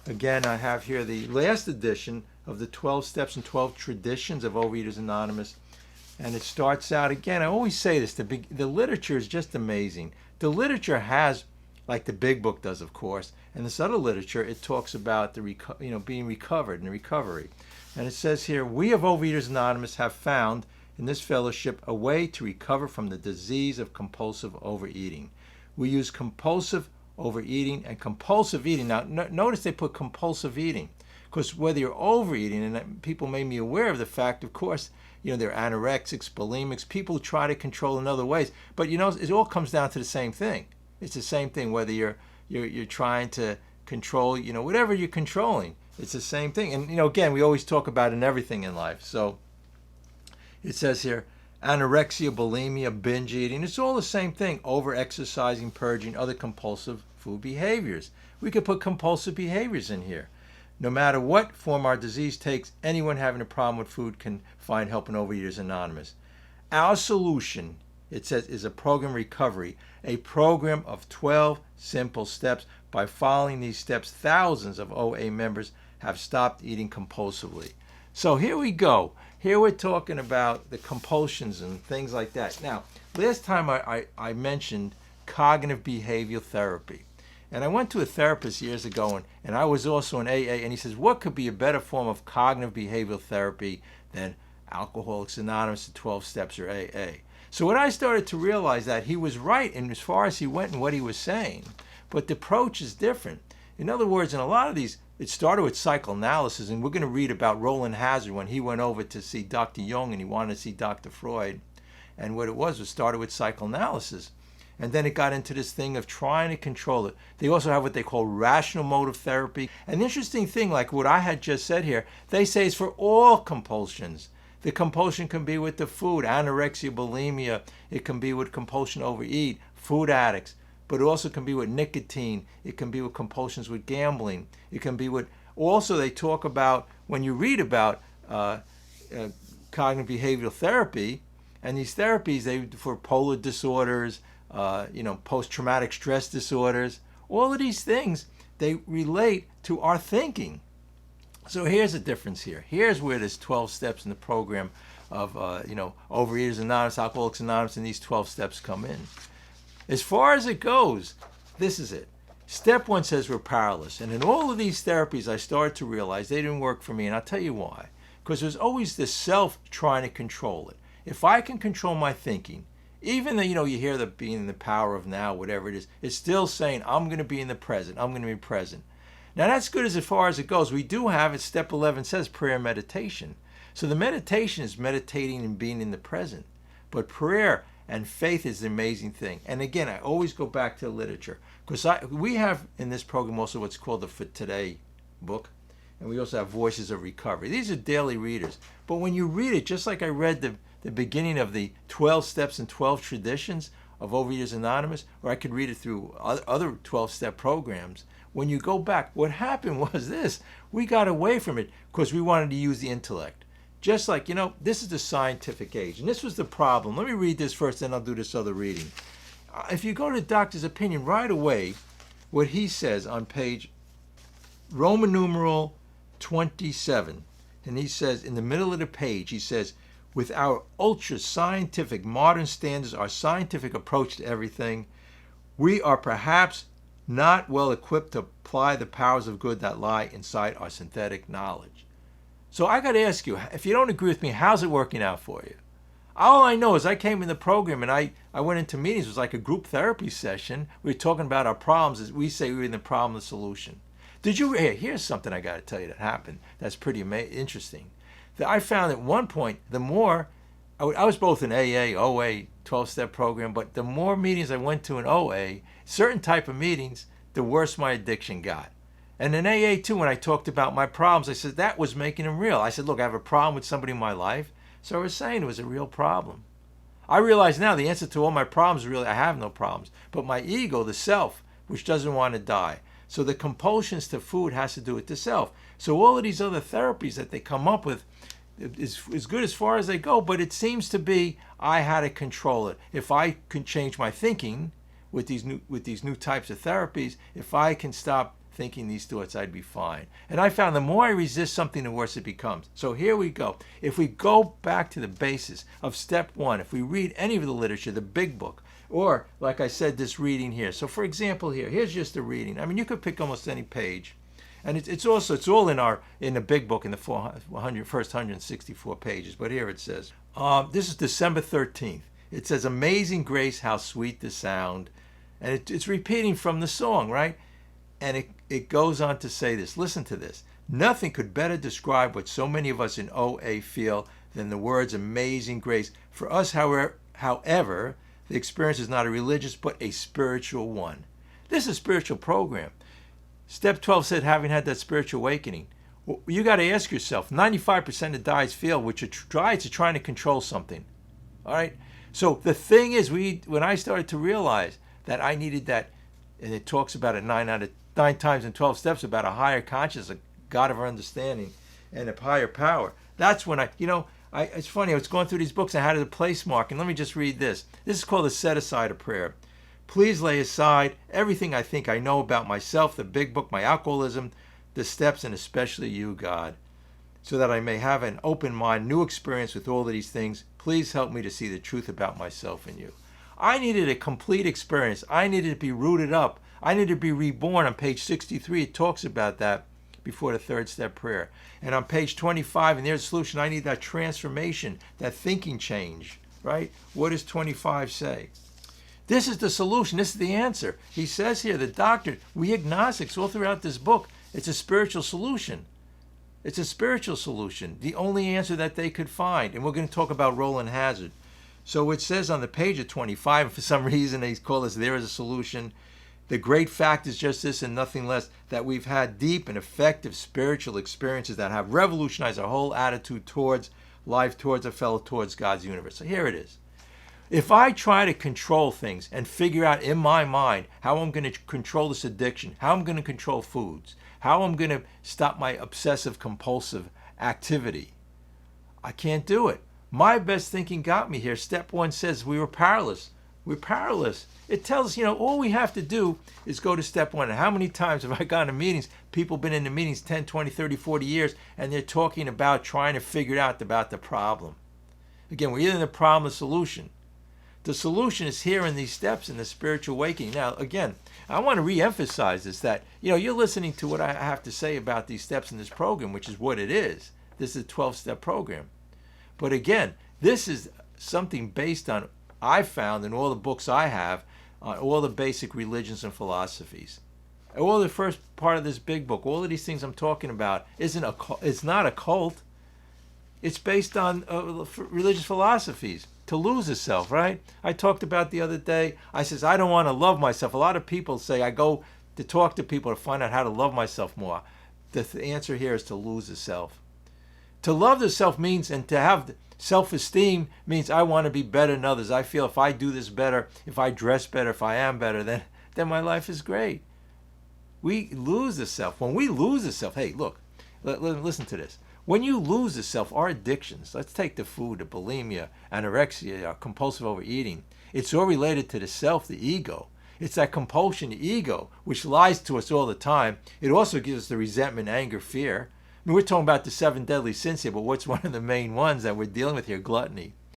Again, I have here the last edition of the 12 Steps and 12 Traditions of Overeaters Anonymous. And it starts out, again, I always say this, the literature is just amazing. The literature has, like the big book does, of course, and this other literature, it talks about the being recovered and recovery. And it says here, we of Overeaters Anonymous have found in this fellowship a way to recover from the disease of compulsive overeating. We use compulsive overeating and compulsive eating. Now, notice they put compulsive eating, because whether you're overeating, and people made me aware of the fact, of course, they're anorexics, bulimics, people try to control in other ways. But, it all comes down to the same thing. It's the same thing, whether you're trying to control, whatever you're controlling. It's the same thing. And, again, we always talk about in everything in life. So it says here, anorexia, bulimia, binge eating, it's all the same thing. Over-exercising, purging, other compulsive food behaviors. We could put compulsive behaviors in here. No matter what form our disease takes, anyone having a problem with food can find help in Overeaters Anonymous. Our solution, it says, is a program recovery, a program of 12 simple steps. By following these steps, thousands of OA members have stopped eating compulsively. So here we go. Here we're talking about the compulsions and things like that. Now, last time I mentioned cognitive behavioral therapy. And I went to a therapist years ago, and I was also in AA, and he says, what could be a better form of cognitive behavioral therapy than Alcoholics Anonymous, the 12 Steps, or AA? So when I started to realize that he was right in as far as he went and what he was saying, but the approach is different. In other words, in a lot of these, it started with psychoanalysis, and we're going to read about Roland Hazard when he went over to see Dr. Jung and he wanted to see Dr. Freud. And what it was started with psychoanalysis. And then it got into this thing of trying to control it. They also have what they call rational motive therapy. An interesting thing, like what I had just said here, they say it's for all compulsions. The compulsion can be with the food, anorexia, bulimia. It can be with compulsion to overeat, food addicts. But it also can be with nicotine. It can be with compulsions with gambling. It can be with, also they talk about, when you read about cognitive behavioral therapy, and these therapies, for polar disorders, post-traumatic stress disorders, all of these things, they relate to our thinking. So here's the difference here. Here's where there's 12 steps in the program of, Overeaters Anonymous, Alcoholics Anonymous, and these 12 steps come in. As far as it goes, this is it. Step 1 says we're powerless. And in all of these therapies, I started to realize they didn't work for me. And I'll tell you why. Because there's always this self trying to control it. If I can control my thinking, even though, you hear the being in the power of now, whatever it is, it's still saying, I'm going to be in the present. I'm going to be present. Now, that's good as far as it goes. We do have, step 11 says prayer and meditation. So the meditation is meditating and being in the present. But prayer and faith is the amazing thing. And again, I always go back to the literature. Because we have in this program also what's called the For Today book. And we also have Voices of Recovery. These are daily readers. But when you read it, just like I read the beginning of the 12 Steps and 12 Traditions of Overeaters Anonymous, or I could read it through other 12-step programs, when you go back, what happened was this. We got away from it because we wanted to use the intellect. Just like, this is the scientific age. And this was the problem. Let me read this first, then I'll do this other reading. If you go to the doctor's opinion right away, what he says on page Roman numeral 27, and he says in the middle of the page, he says, with our ultra-scientific modern standards, our scientific approach to everything, we are perhaps not well equipped to apply the powers of good that lie inside our synthetic knowledge. So I got to ask you, if you don't agree with me, how's it working out for you? All I know is I came in the program and I went into meetings. It was like a group therapy session. We were talking about our problems. As we say, we were in the problem, the solution. Here's something I got to tell you that happened that's pretty interesting. That I found at one point, the more, I was both in AA, OA, 12-step program, but the more meetings I went to in OA, certain type of meetings, the worse my addiction got. And in AA too, when I talked about my problems, I said that was making them real. I said, look, I have a problem with somebody in my life. So I was saying it was a real problem. I realize now the answer to all my problems is really I have no problems. But my ego, the self, which doesn't want to die. So the compulsions to food has to do with the self. So all of these other therapies that they come up with is good as far as they go, but it seems to be I had to control it. If I can change my thinking with these new types of therapies, if I can stop thinking these thoughts, I'd be fine. And I found the more I resist something, the worse it becomes. So here we go. If we go back to the basis of step one, if we read any of the literature, the big book, or like I said, this reading here. So for example here's just a reading. I mean, you could pick almost any page. And it's all in the big book in the first 164 pages. But here it says, this is December 13th. It says, "Amazing grace, how sweet the sound." And it's repeating from the song, right? And it goes on to say this. Listen to this. "Nothing could better describe what so many of us in OA feel than the words amazing grace. For us, however, the experience is not a religious but a spiritual one." This is a spiritual program. Step 12 said, having had that spiritual awakening, you got to ask yourself, 95% of diets fail, which diets are trying to control something. All right? So the thing is, when I started to realize that I needed that, and it talks about it 9 times in 12 steps about a higher consciousness, a God of our understanding, and a higher power. That's when it's funny, I was going through these books and I had a place mark, and let me just read this. This is called the set aside of prayer. "Please lay aside everything I think I know about myself, the big book, my alcoholism, the steps, and especially you, God, so that I may have an open mind, new experience with all of these things. Please help me to see the truth about myself and you." I needed a complete experience. I needed to be rooted up. I needed to be reborn. On page 63, it talks about that before the third step prayer. And on page 25, in there's the solution, I need that transformation, that thinking change, right? What does 25 say? This is the solution. This is the answer. He says here, the doctor, we agnostics all throughout this book, it's a spiritual solution. It's a spiritual solution, the only answer that they could find. And we're going to talk about Roland Hazard. So it says on the page of 25, and for some reason they call this "there is a solution." The great fact is just this and nothing less, that we've had deep and effective spiritual experiences that have revolutionized our whole attitude towards life, towards a fellow, towards God's universe. So here it is. If I try to control things and figure out in my mind how I'm going to control this addiction, how I'm going to control foods, how I'm going to stop my obsessive compulsive activity, I can't do it. My best thinking got me here. Step one says we were powerless. We're powerless. It tells us, all we have to do is go to step one. And how many times have I gone to meetings, people been in the meetings 10, 20, 30, 40 years, and they're talking about trying to figure out about the problem. Again, we're either in the problem or the solution. The solution is here in these steps in the spiritual awakening. Now, again, I want to re-emphasize this, that, you're listening to what I have to say about these steps in this program, which is what it is. This is a 12-step program. But again, this is something based on, I found in all the books I have, on all the basic religions and philosophies. All the first part of this big book, all of these things I'm talking about, it's not a cult. It's based on religious philosophies. To lose a self, right? I talked about the other day, I says, I don't want to love myself. A lot of people say I go to talk to people to find out how to love myself more. The answer here is to lose the self. To love the self means, and to have self-esteem means I want to be better than others. I feel if I do this better, if I dress better, if I am better, then my life is great. We lose the self. When we lose the self, hey, look, listen to this. When you lose the self, our addictions, let's take the food, the bulimia, anorexia, compulsive overeating, it's all related to the self, the ego. It's that compulsion, the ego, which lies to us all the time. It also gives us the resentment, anger, fear. I mean, we're talking about the 7 deadly sins here, but what's one of the main ones that we're dealing with here? Gluttony.